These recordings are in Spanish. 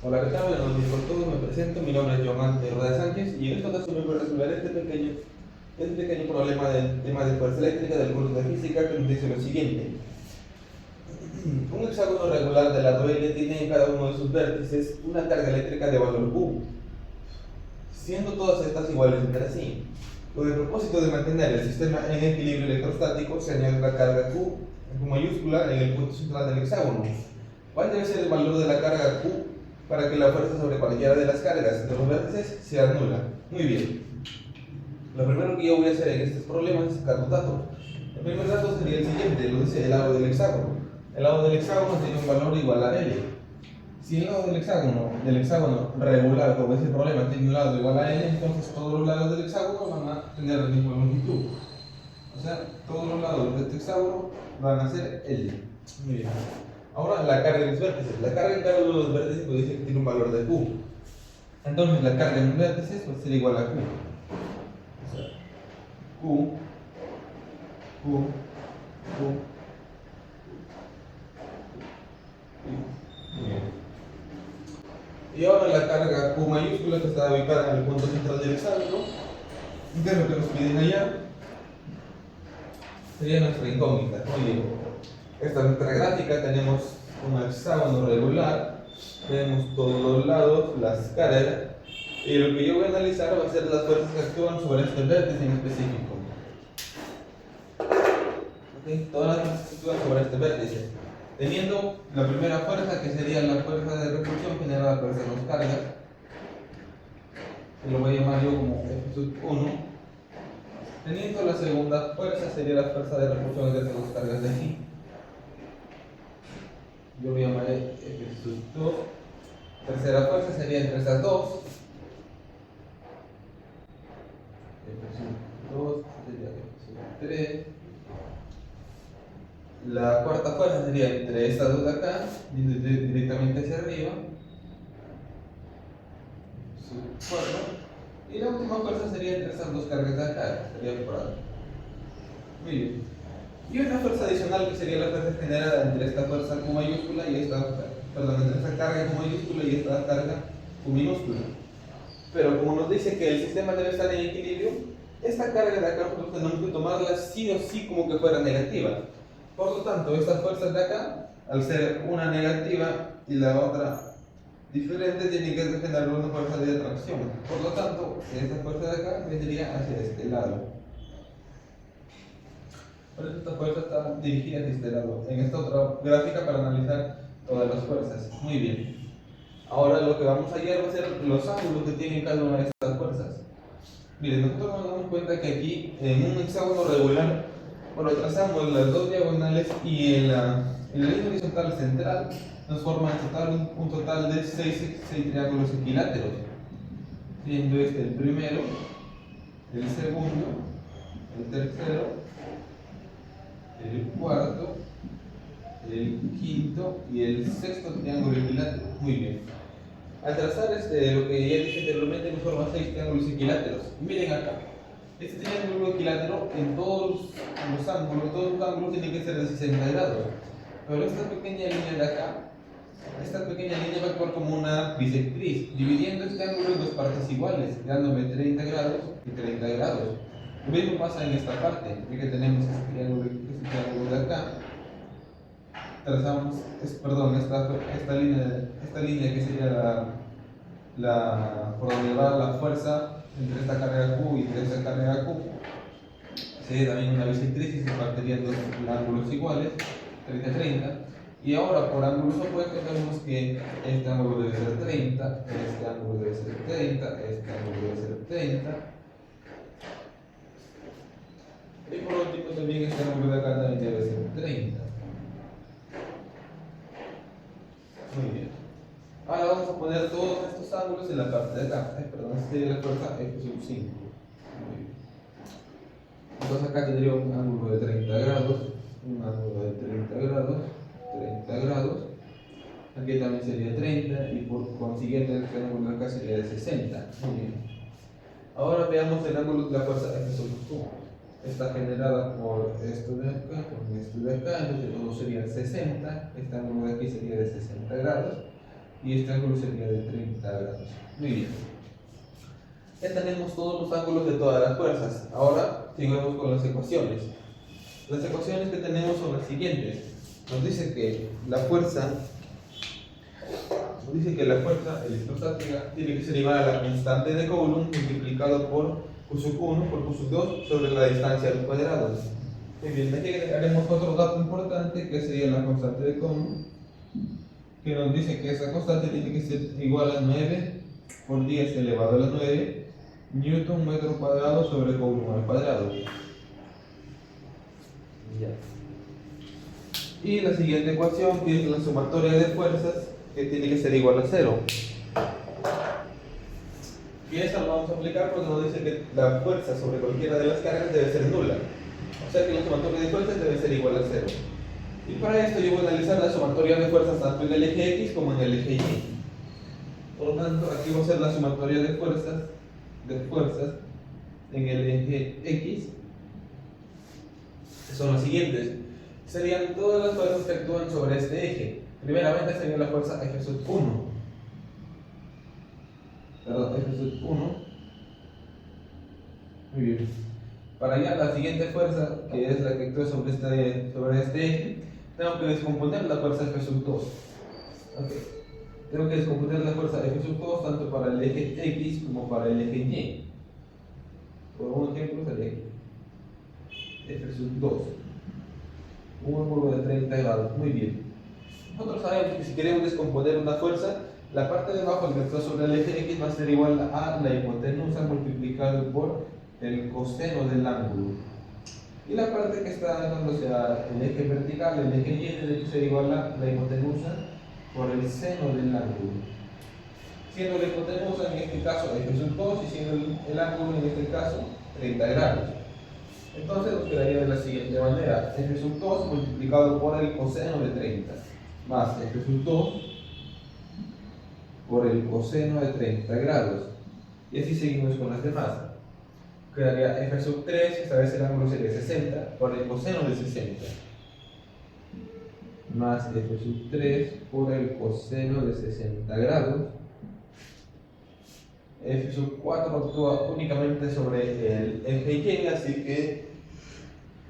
Hola, ¿qué tal? Buenos días con todos, me presento, mi nombre es Joan Ángel Rueda Sánchez y en esta ocasión voy a resolver este pequeño problema del tema de fuerza eléctrica del curso de física que nos dice lo siguiente. Un hexágono regular de lado L tiene en cada uno de sus vértices una carga eléctrica de valor Q, siendo todas estas iguales entre sí. Con el propósito de mantener el sistema en equilibrio electrostático, se añade la carga Q mayúscula en el punto central del hexágono. ¿Cuál debe ser el valor de la carga Q para que la fuerza sobre cualquiera de las cargas de los vértices sea nula? Muy bien. Lo primero que yo voy a hacer en estos problemas es sacar los datos. El primer dato sería el siguiente, lo dice el lado del hexágono. El lado del hexágono tiene un valor igual a L. Si el lado del hexágono regular, como es el problema, tiene un lado igual a L, entonces todos los lados del hexágono van a tener la misma longitud. O sea, todos los lados de este hexágono van a ser L. Muy bien. Ahora la carga de los vértices. La carga en cada uno de los vértices pues dice que tiene un valor de Q. Entonces la carga en los vértices va a ser igual a Q. O sea, Q, Q, Q. Muy bien. Y ahora la carga Q mayúscula que está ubicada en el punto central del hexágono, ¿qué es lo que nos piden allá? Sería nuestra incógnita. Muy bien. Esta es nuestra gráfica, tenemos un hexágono regular, tenemos todos los lados, las cargas, y lo que yo voy a analizar va a ser las fuerzas que actúan sobre este vértice en específico. ¿Okay? Todas las fuerzas que actúan sobre este vértice. Teniendo la primera fuerza, que sería la fuerza de repulsión generada por esas dos cargas, que lo voy a llamar yo como F1. Teniendo la segunda fuerza, sería la fuerza de repulsión de esas dos cargas de aquí. Yo lo llamaré F2. Tercera fuerza sería entre estas dos. F2 sería F3. La cuarta fuerza sería entre estas dos de acá, directamente hacia arriba. Y la última fuerza sería entre estas dos cargas de acá, sería por ahí. Muy bien. Y una fuerza adicional que sería la fuerza generada entre esta fuerza Q mayúscula y esta, entre esta carga Q mayúscula y esta carga Q minúscula. Pero como nos dice que el sistema debe estar en equilibrio, esta carga de acá nosotros tenemos que tomarla sí o sí como que fuera negativa. Por lo tanto, estas fuerzas de acá, al ser una negativa y la otra diferente, tienen que generar una fuerza de atracción. Por lo tanto, esta fuerza de acá vendría hacia este lado. Por eso esta fuerza está dirigida hacia este lado. En esta otra gráfica para analizar todas las fuerzas. Muy bien. Ahora lo que vamos a hallar va a ser los ángulos que tienen cada una de estas fuerzas. Miren, nosotros nos damos cuenta que aquí en un hexágono regular, bueno, trazamos las dos diagonales y en la línea horizontal central nos forma un total de 6 triángulos equiláteros, siendo este el primero, el segundo, el tercero, el cuarto, el quinto y el sexto triángulo equilátero. Muy bien. Al trazar lo que ya dije anteriormente, nos forma 6 triángulos equiláteros. Miren acá. Este triángulo equilátero en todos los ángulos tienen que ser de 60 grados. Pero esta pequeña línea de acá, esta pequeña línea va a actuar como una bisectriz, dividiendo este ángulo en dos partes iguales, dándome 30 grados y 30 grados. Lo mismo pasa en esta parte, ya que tenemos este triángulo de acá. Trazamos, esta línea que sería por donde va la fuerza entre esta carga Q y entre esta carga Q. Sería también una bisectriz y se partirían dos ángulos iguales, 30-30. Y ahora por ángulos opuestos vemos que este ángulo debe ser 30, este ángulo debe ser 30, este ángulo debe ser 30. Y por último también este ángulo de acá también debe ser 30. Muy bien. Ahora vamos a poner todos estos ángulos en la parte de acá. Esta sería la fuerza F5. Muy bien. Entonces acá tendría un ángulo de 30 grados, un ángulo de 30 grados, 30 grados. Aquí también sería 30 y por consiguiente este ángulo de acá sería de 60. Muy bien. Ahora veamos el ángulo de la fuerza F1. Está generada por esto de acá, por esto de acá, entonces todo sería 60. Este ángulo de aquí sería de 60 grados. y este ángulo sería de 30 grados. Muy bien. Ya tenemos todos los ángulos de todas las fuerzas. Ahora sigamos con las ecuaciones. Las ecuaciones que tenemos son las siguientes. Nos dice que la fuerza electrostática tiene que ser igual a la constante de Coulomb multiplicado por Q sub 1 por Q sub 2 sobre la distancia al cuadrado. Muy bien, aquí agregaremos otro dato importante que sería la constante de Coulomb, que nos dice que esa constante tiene que ser igual a 9 por 10 elevado a la 9 newton metro cuadrado sobre Coulomb al cuadrado. Ya. Y la siguiente ecuación, que es la sumatoria de fuerzas, que tiene que ser igual a 0. Y esa lo vamos a aplicar porque nos dice que la fuerza sobre cualquiera de las cargas debe ser nula. O sea que la sumatoria de fuerzas debe ser igual a 0. Y para esto yo voy a analizar la sumatoria de fuerzas tanto en el eje X como en el eje Y. Por lo tanto, aquí voy a hacer la sumatoria de fuerzas en el eje X, que son las siguientes. Serían todas las fuerzas que actúan sobre este eje. Primeramente sería la fuerza F sub 1. F sub 1. Muy bien. Para allá, la siguiente fuerza, que es la que actúa sobre este eje, tengo que descomponer la fuerza F sub 2. Okay. Tengo que descomponer la fuerza F sub 2 tanto para el eje X como para el eje Y. Por un ejemplo sería F sub 2. Un ángulo de 30 grados. Muy bien. Nosotros sabemos que si queremos descomponer una fuerza, la parte de abajo que está sobre el eje X va a ser igual a la hipotenusa multiplicado por el coseno del ángulo. Y la parte que está dándose el eje vertical, el eje Y, tiene que ser igual a la hipotenusa por el seno del ángulo. Siendo la hipotenusa en este caso F sub 2 y siendo el ángulo en este caso 30 grados. Entonces nos quedaría de la siguiente manera: F sub 2 multiplicado por el coseno de 30 más F sub 2 por el coseno de 30 grados. Y así seguimos con las demás. Quedaría F sub 3, esta vez el ángulo sería 60, por el coseno de 60. Más F sub 3 por el coseno de 60 grados. F sub 4 actúa únicamente sobre el eje Y, así que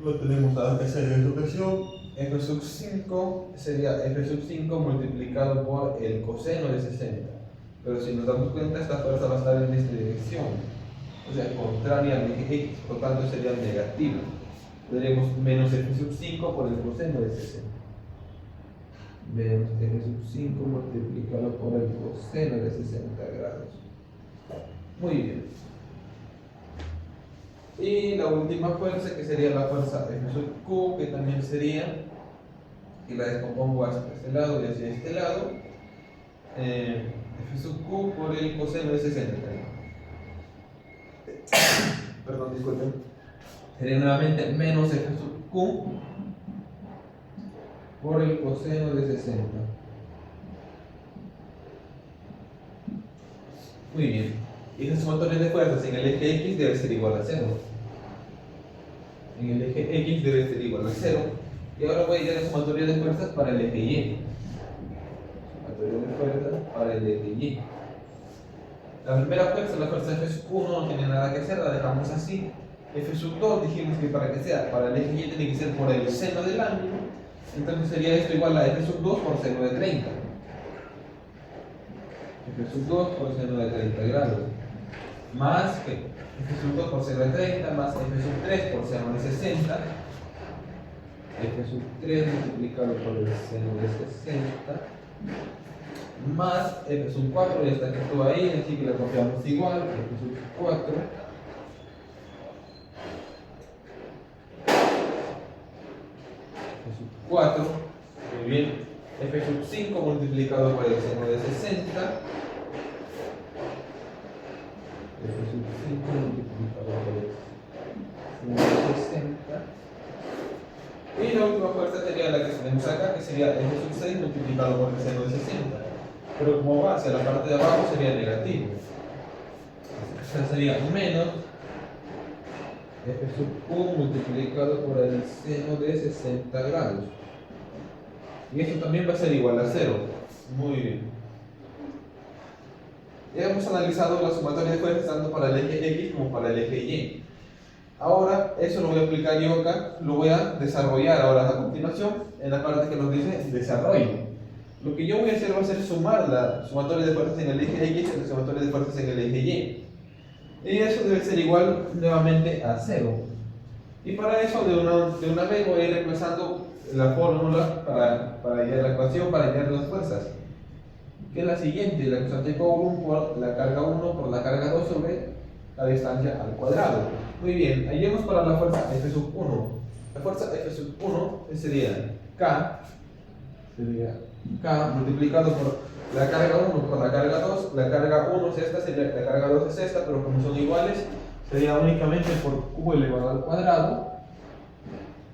lo tenemos a hacer en esta ocasión. F sub 5 sería F sub 5 multiplicado por el coseno de 60. Pero si nos damos cuenta, esta fuerza va a estar en esta dirección, o sea, contraria al eje X, por lo tanto sería negativa. Tendríamos menos F sub 5 por el coseno de 60. Menos F sub 5 multiplicado por el coseno de 60 grados. Muy bien. Y la última fuerza, que sería la fuerza F sub Q, que también sería, y la descompongo hacia este lado y hacia este lado, F sub Q por el coseno de 60. Perdón, disculpen. Sería nuevamente menos F sub Q por el coseno de 60. Muy bien. Y esa sumatoria de fuerzas en el eje X debe ser igual a 0. En el eje X debe ser igual a 0. Y ahora voy a ir a la sumatoria de fuerzas para el eje Y. Sumatoria de fuerzas para el eje Y. La primera fuerza, la fuerza F sub 1, no tiene nada que hacer, la dejamos así. F sub 2 dijimos que para que sea para el eje Y tiene que ser por el seno del ángulo. Entonces sería esto igual a F sub 2 por seno de 30. F sub 2 por seno de 30 grados. Más que F sub 2 por seno de 30 más F sub 3 por seno de 60. F sub 3 multiplicado por el seno de 60 más F sub 4, ya está que estuvo ahí, así que la copiamos igual, F sub 4 F sub 4, muy bien, F sub 5 multiplicado por el seno de 60, F sub 5 multiplicado por el seno de 60, y la última fuerza sería la que tenemos acá, que sería F sub 6 multiplicado por el seno de 60. Pero como va hacia la parte de abajo sería negativo. O sea, sería menos F sub Q multiplicado por el seno de 60 grados. Y esto también va a ser igual a 0. Muy bien. hemos analizado la sumatoria de fuerzas tanto para el eje X como para el eje Y. Ahora, eso lo voy a aplicar yo acá, lo voy a desarrollar ahora a continuación en la parte que nos dice desarrollo. Lo que yo voy a hacer va a ser sumar la sumatoria de fuerzas en el eje X y la sumatoria de fuerzas en el eje Y. Y eso debe ser igual nuevamente a 0. Y para eso, de una vez voy a ir reemplazando la fórmula para hallar la ecuación, para hallar las fuerzas, que es la siguiente: la constante de Coulomb por la carga 1 por la carga 2 sobre la distancia al cuadrado. Muy bien, hallemos para la fuerza F1. La fuerza F1 sería K multiplicado por la carga 1 por la carga 2. La carga 1 es esta, la carga 2 es esta, pero como son iguales, sería únicamente por Q elevado al cuadrado,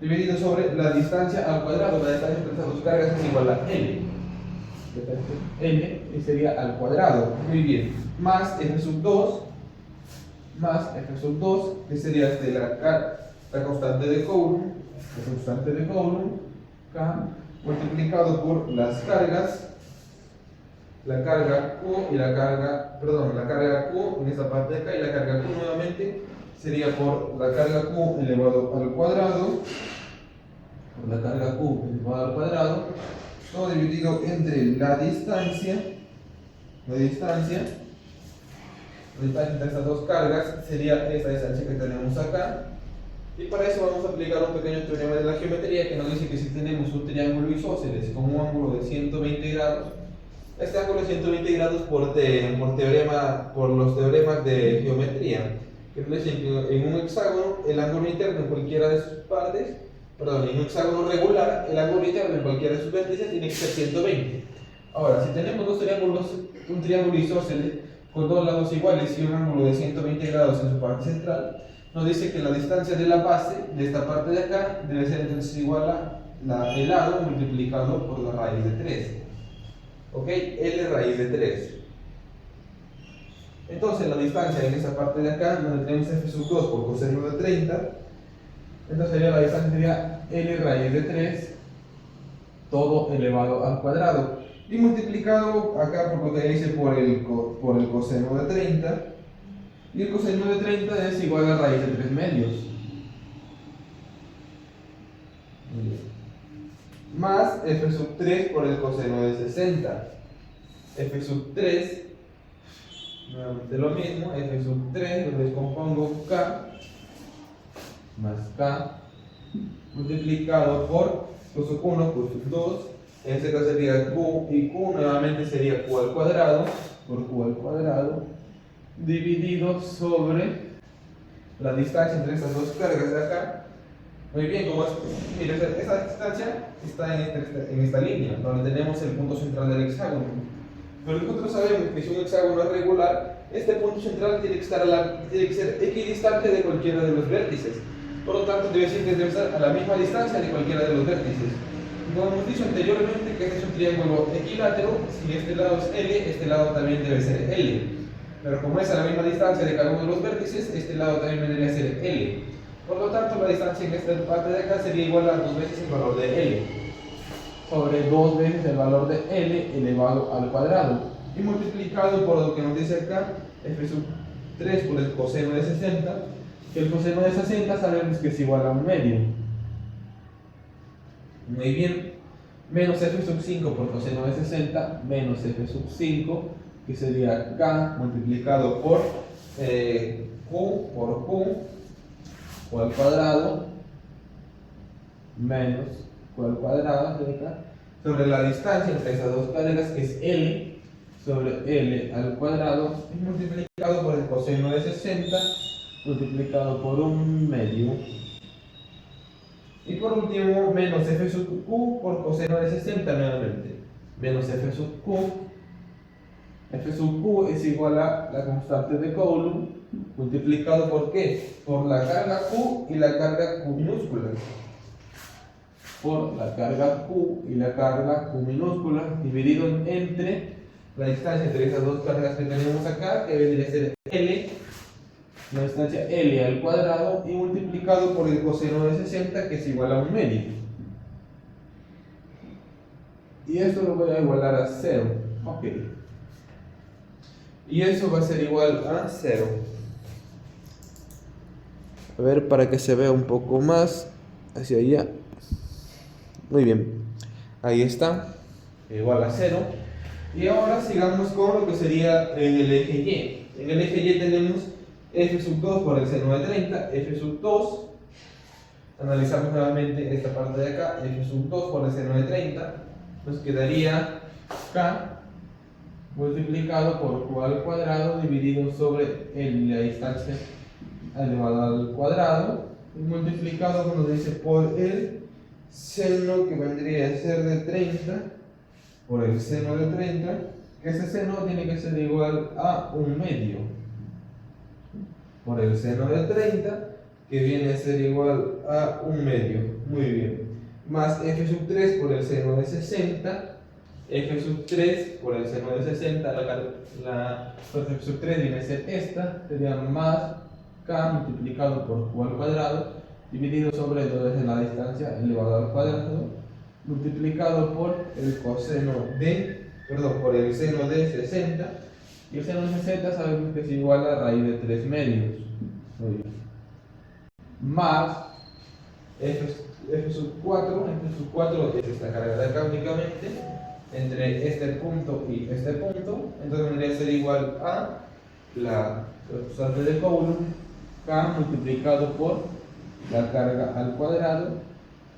dividido sobre la distancia al cuadrado. La distancia entre estas dos cargas es igual a L. L sería al cuadrado. Muy bien. Más F2, que sería la constante de Coulomb, K, multiplicado por las cargas, la carga Q y la carga Q en esta parte de acá, y la carga Q nuevamente sería por la carga Q elevado al cuadrado, todo dividido entre la distancia entre estas dos cargas sería esta distancia que tenemos acá. Y para eso vamos a aplicar un pequeño teorema de la geometría que nos dice que si tenemos un triángulo isósceles con un ángulo de 120 grados, este ángulo de 120 grados por los teoremas de geometría, que nos dicen que en un hexágono el ángulo interno en cualquiera de sus partes, en un hexágono regular, el ángulo interno en cualquiera de sus vértices tiene que ser 120. Ahora, si tenemos un triángulo isósceles con dos lados iguales y un ángulo de 120 grados en su parte central, nos dice que la distancia de la base de esta parte de acá debe ser entonces igual a el lado multiplicado por la raíz de 3. ¿Ok? L raíz de 3. Entonces la distancia en esta parte de acá, donde tenemos F2 por coseno de 30, entonces la distancia sería L raíz de 3 todo elevado al cuadrado. Y multiplicado acá por lo que dice por el coseno de 30. Y el coseno de 30 es igual a raíz de 3 medios. Más F3 por el coseno de 60. F3, nuevamente lo mismo, F3, lo descompongo K, más K, multiplicado por Q1 por 2, en este caso sería Q, y Q nuevamente sería Q al cuadrado, por Q al cuadrado, dividido sobre la distancia entre estas dos cargas de acá. Muy bien, como es, mira, esta distancia está en esta línea, donde tenemos el punto central del hexágono. Pero nosotros sabemos que si un hexágono es regular, este punto central tiene que ser equidistante de cualquiera de los vértices. Por lo tanto, debe estar a la misma distancia de cualquiera de los vértices. Como hemos dicho anteriormente que este es un triángulo equilátero, si este lado es L, este lado también debe ser L. Pero como es a la misma distancia de cada uno de los vértices, este lado también vendría a ser L. Por lo tanto, la distancia en esta parte de acá sería igual a 2 veces el valor de L, sobre 2 veces el valor de L elevado al cuadrado, y multiplicado por lo que nos dice acá, F3 por el coseno de 60, que el coseno de 60 sabemos que es igual a un medio. Muy bien, menos F5 por coseno de 60, menos F5, que sería K multiplicado por Q por Q al cuadrado, menos Q al cuadrado de acá, sobre la distancia entre esas dos cargas, que es L, sobre L al cuadrado, y multiplicado por el coseno de 60, multiplicado por un medio. Y por último, menos F sub Q por coseno de 60 nuevamente. Menos F sub Q. F sub Q es igual a la constante de Coulomb, multiplicado por ¿qué? Por la carga Q y la carga Q minúscula. Por la carga Q y la carga Q minúscula, dividido entre la distancia entre esas dos cargas que tenemos acá, que vendría a ser L, la distancia L al cuadrado, y multiplicado por el coseno de 60, que es igual a un medio. Y esto lo voy a igualar a 0. Ok. y eso va a ser igual a 0. A ver, para que se vea un poco más hacia allá. Muy bien, ahí está, igual a 0. Y ahora sigamos con lo que sería en el eje Y. En el eje Y tenemos f sub 2 por el seno de 30, f sub 2. Analizamos nuevamente esta parte de acá, f sub 2 por el seno de 30. Nos quedaría k multiplicado por q al cuadrado dividido sobre la distancia elevado al cuadrado, y multiplicado, como nos dice, por el seno que vendría a ser de 30 por el seno de 30, que ese seno tiene que ser igual a 1/2 por el seno de 30, que viene a ser igual a 1/2. Muy bien, más f sub 3 por el seno de 60. F sub 3 por el seno de 60, pues f sub 3 viene a ser esta, sería más k multiplicado por q al cuadrado dividido sobre 2 en la distancia elevado al cuadrado, multiplicado por el coseno de, perdón, por el seno de 60, y el seno de 60 sabemos que es igual a raíz de 3 medios. Muy bien. Más f sub 4, f sub 4 es esta carga de acá únicamente, entre este punto y este punto, entonces vendría a ser igual a la constante de Coulomb, k multiplicado por la carga al cuadrado,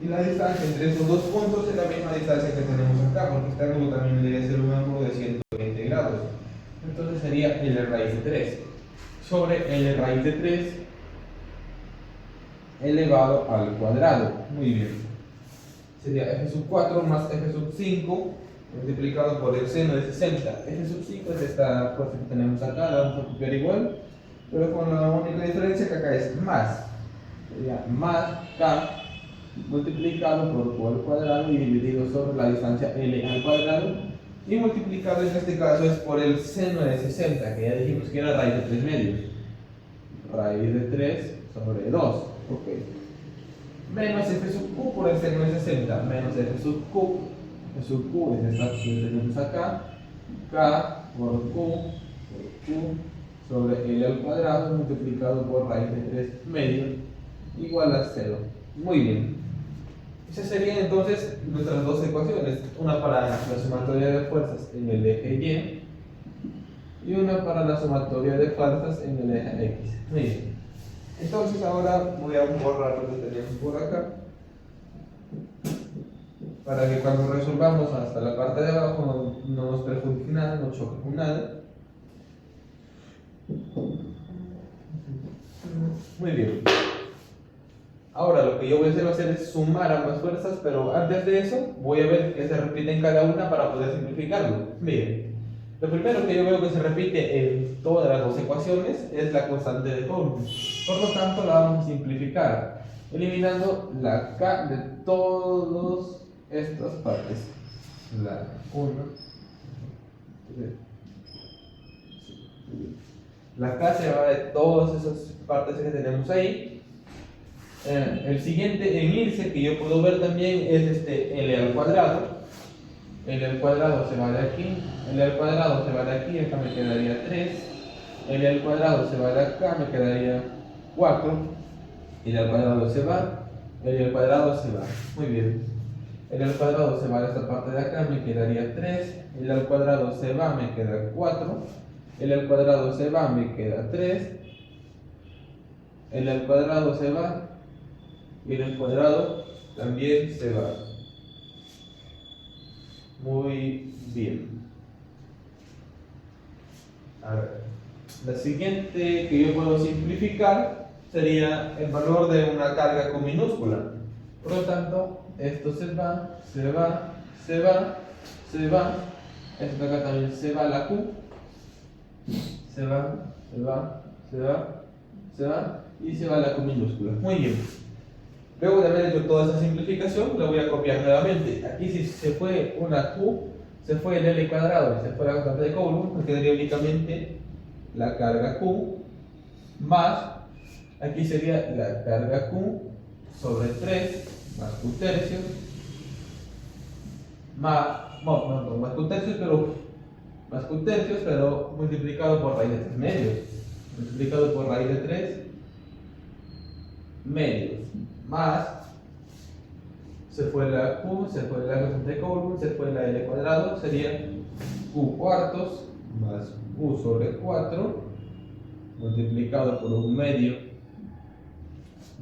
y la distancia entre esos dos puntos es la misma distancia que tenemos acá, porque este ángulo también debería ser un ángulo de 120 grados, entonces sería L raíz de 3 sobre L raíz de 3 elevado al cuadrado. Muy bien, sería f sub 4 más f sub 5 multiplicado por el seno de 60. F sub 5 es esta fuerza que tenemos acá, la vamos a copiar igual, pero con la única diferencia que acá es más. Sería más k multiplicado por q al cuadrado y dividido sobre la distancia L al cuadrado, y multiplicado en este caso es por el seno de 60, que ya dijimos que era raíz de 3 medios. Raíz de 3 sobre 2. Ok. Menos f sub q por el seno de 60, menos f sub q. F sub q es esta que tenemos acá, k por q sobre L al cuadrado multiplicado por raíz de 3 medios igual a 0. Muy bien. Esas serían entonces nuestras dos ecuaciones, una para la sumatoria de fuerzas en el eje Y una para la sumatoria de fuerzas en el eje X. Muy bien. Entonces ahora voy a borrar lo que tenemos por acá, para que cuando resolvamos hasta la parte de abajo no nos perjudique nada, no choque con nada. Muy bien. Ahora lo que yo voy a hacer va a ser es sumar ambas fuerzas, pero antes de eso voy a ver qué se repite en cada una para poder simplificarlo. Miren, lo primero que yo veo que se repite en todas las dos ecuaciones es la constante de Coulomb. Por lo tanto la vamos a simplificar, eliminando la k de todas estas partes. La 1, la k se va de todas esas partes que tenemos ahí. El siguiente en irse que yo puedo ver también es L al cuadrado. L al cuadrado se va de aquí, L al cuadrado se va de aquí, acá me quedaría 3. L al cuadrado se va de acá, me quedaría 4. L al cuadrado se va, L al cuadrado se va. Muy bien. L al cuadrado se va de esta parte de acá, me quedaría 3. L al cuadrado se va, me queda 4. L al cuadrado se va, me queda 3. L al cuadrado se va, y el cuadrado también se va. Muy bien. A ver, la siguiente que yo puedo simplificar sería el valor de una carga con minúscula. Por lo tanto, esto se va, se va, se va, se va. Esto acá también se va la Q. Se va, se va, se va, se va, y se va la Q minúscula. Muy bien. Luego de haber hecho toda esa simplificación, la voy a copiar nuevamente. Aquí si se fue una Q, se fue el L cuadrado y se fue la constante de Coulomb, me quedaría únicamente la carga Q más, aquí sería la carga Q sobre 3 más Q tercios más, no, más Q tercios, pero más q tercios, pero multiplicado por raíz de 3 medios. Multiplicado por raíz de 3 medios. Más, se fue la q, se fue la constante de Coulomb, se fue la L cuadrado, sería q cuartos más q sobre 4 multiplicado por 1 medio,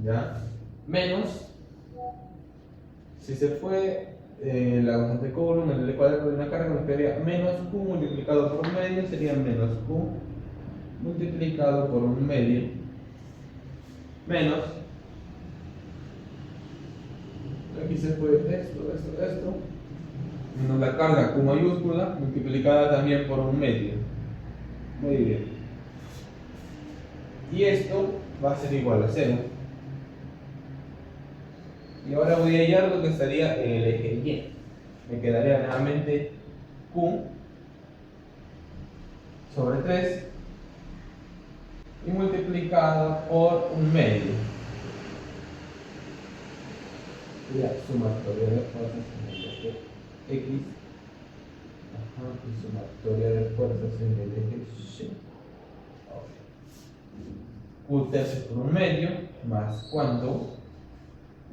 ¿ya? Menos, si se fue la constante de Coulomb, el L cuadrado de una carga, nos quedaría menos q multiplicado por 1 medio, sería menos q multiplicado por 1 medio, menos, aquí se fue esto, menos la carga q mayúscula multiplicada también por 1 medio. Muy bien. Y esto va a ser igual a 0. Y ahora voy a hallar lo que estaría en el eje Y. Me quedaría nuevamente q sobre 3 y multiplicada por 1 medio. Sería sumatoria de fuerzas en el eje X. Y sumatoria de fuerzas en el eje Y. Q tercios por 1 medio más cuánto,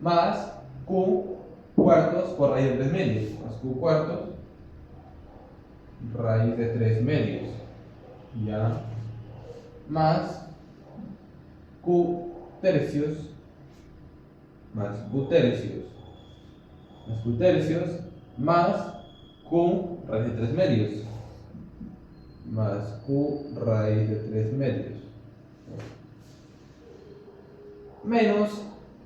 más q cuartos por raíz de 3 medios, más q cuartos raíz de 3 medios, ya, más q tercios más q tercios más q tercios más q raíz de 3 medios más q raíz de 3 medios menos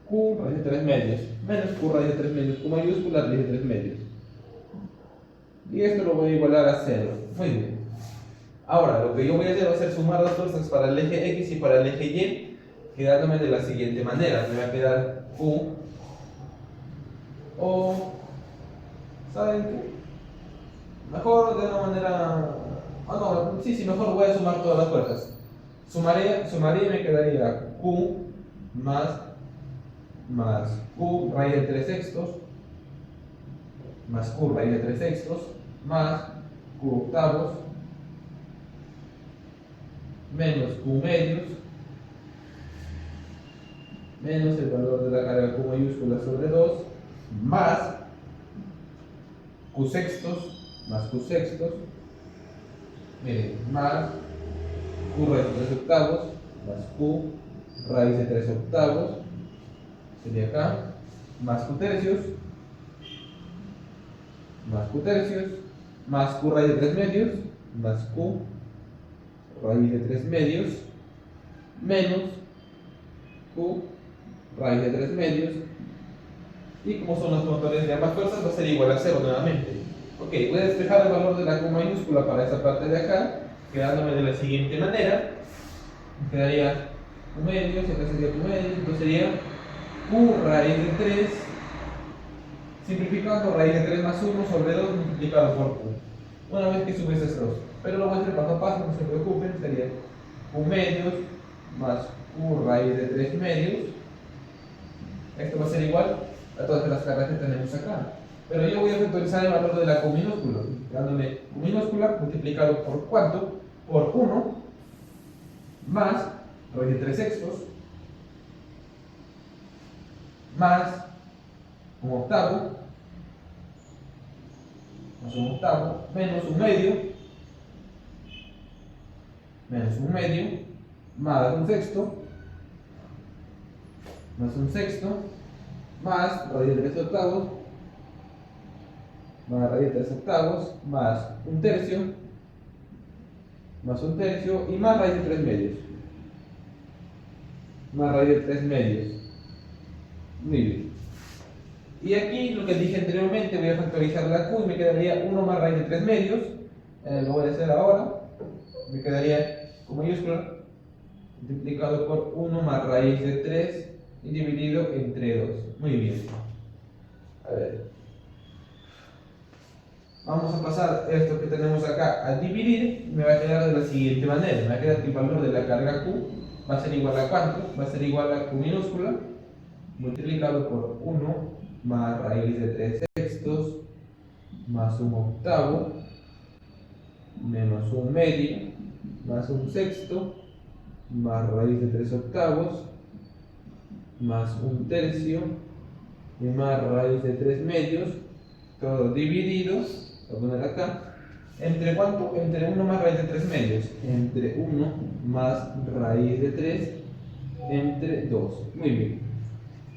q raíz de 3 medios menos q raíz de 3 medios, q mayúscula raíz de 3 medios, y esto lo voy a igualar a 0. Muy bien. Ahora lo que yo voy a hacer va a ser sumar las fuerzas para el eje X y para el eje Y, quedándome de la siguiente manera. Me va a quedar q, o ¿saben qué? Mejor de una manera, no, sí, mejor voy a sumar todas las fuerzas. Sumaría y me quedaría q más q raíz de 3 sextos más q raíz de 3 sextos más q octavos menos q medios menos el valor de la carga q mayúscula sobre 2 más q sextos más q sextos, miren, más q raíz de 3 octavos más q raíz de 3 octavos, sería acá, más q tercios más q tercios más q raíz de 3 medios más q raíz de 3 medios menos q raíz de 3 medios, y como son los motores de ambas fuerzas va a ser igual a 0 nuevamente. Ok, voy a despejar el valor de la q mayúscula para esta parte de acá, quedándome de la siguiente manera. Me quedaría q medios, acá sería q medios, entonces sería q raíz de 3, simplificando, raíz de 3 más 1 sobre 2 multiplicado por q, una vez que subes estos dos. Pero lo voy a hacer paso a paso, no se preocupen, sería q medios más q raíz de 3 medios. Esto va a ser igual a todas las cargas que tenemos acá. Pero yo voy a factorizar el valor de la q minúscula, dándome q minúscula multiplicado por cuánto, por 1 más raíz de 3 sextos más un octavo más un octavo menos un medio más un sexto más raíz de 3 octavos más raíz de 3 octavos más un tercio y más raíz de 3 medios muy bien. Y aquí lo que dije anteriormente, voy a factorizar la q y me quedaría 1 más raíz de 3 medios. Lo voy a hacer ahora. Me quedaría q mayúscula multiplicado por 1 más raíz de 3 y dividido entre 2. Muy bien. A ver. Vamos a pasar esto que tenemos acá a dividir y me va a quedar de la siguiente manera. Me va a quedar que el valor de la carga q va a ser igual a ¿cuánto? Va a ser igual a q minúscula multiplicado por 1 más raíz de 3 sextos más un octavo menos 1 medio más 1 sexto más raíz de 3 octavos más 1 tercio y más raíz de 3 medios, todo dividido, lo voy a poner acá, ¿entre cuánto? Entre 1 más raíz de 3 medios, entre 1 más raíz de 3 entre 2. Muy bien.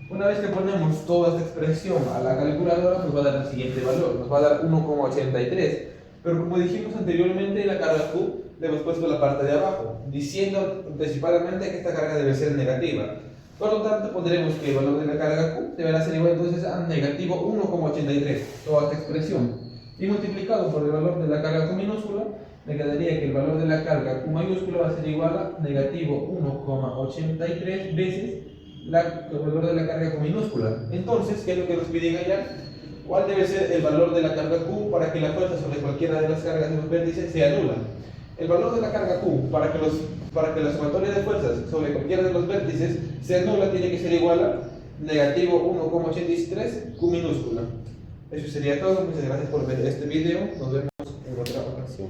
Una vez que ponemos toda esta expresión a la calculadora, nos va a dar el siguiente valor, nos va a dar 1,83. Pero como dijimos anteriormente, la carga Q le hemos puesto la parte de abajo, diciendo anticipadamente que esta carga debe ser negativa. Por lo tanto, pondremos que el valor de la carga Q deberá ser igual entonces a negativo 1,83, toda esta expresión. Y multiplicado por el valor de la carga Q minúscula, me quedaría que el valor de la carga Q mayúscula va a ser igual a negativo 1,83 veces el valor de la carga Q minúscula. Entonces, ¿qué es lo que nos piden allá? ¿Cuál debe ser el valor de la carga Q para que la fuerza sobre cualquiera de las cargas de los vértices sea nula? El valor de la carga Q para que la sumatoria de fuerzas sobre cualquiera de los vértices sea nula tiene que ser igual a negativo 1,83 Q minúscula. Eso sería todo. Muchas gracias por ver este video. Nos vemos en otra ocasión.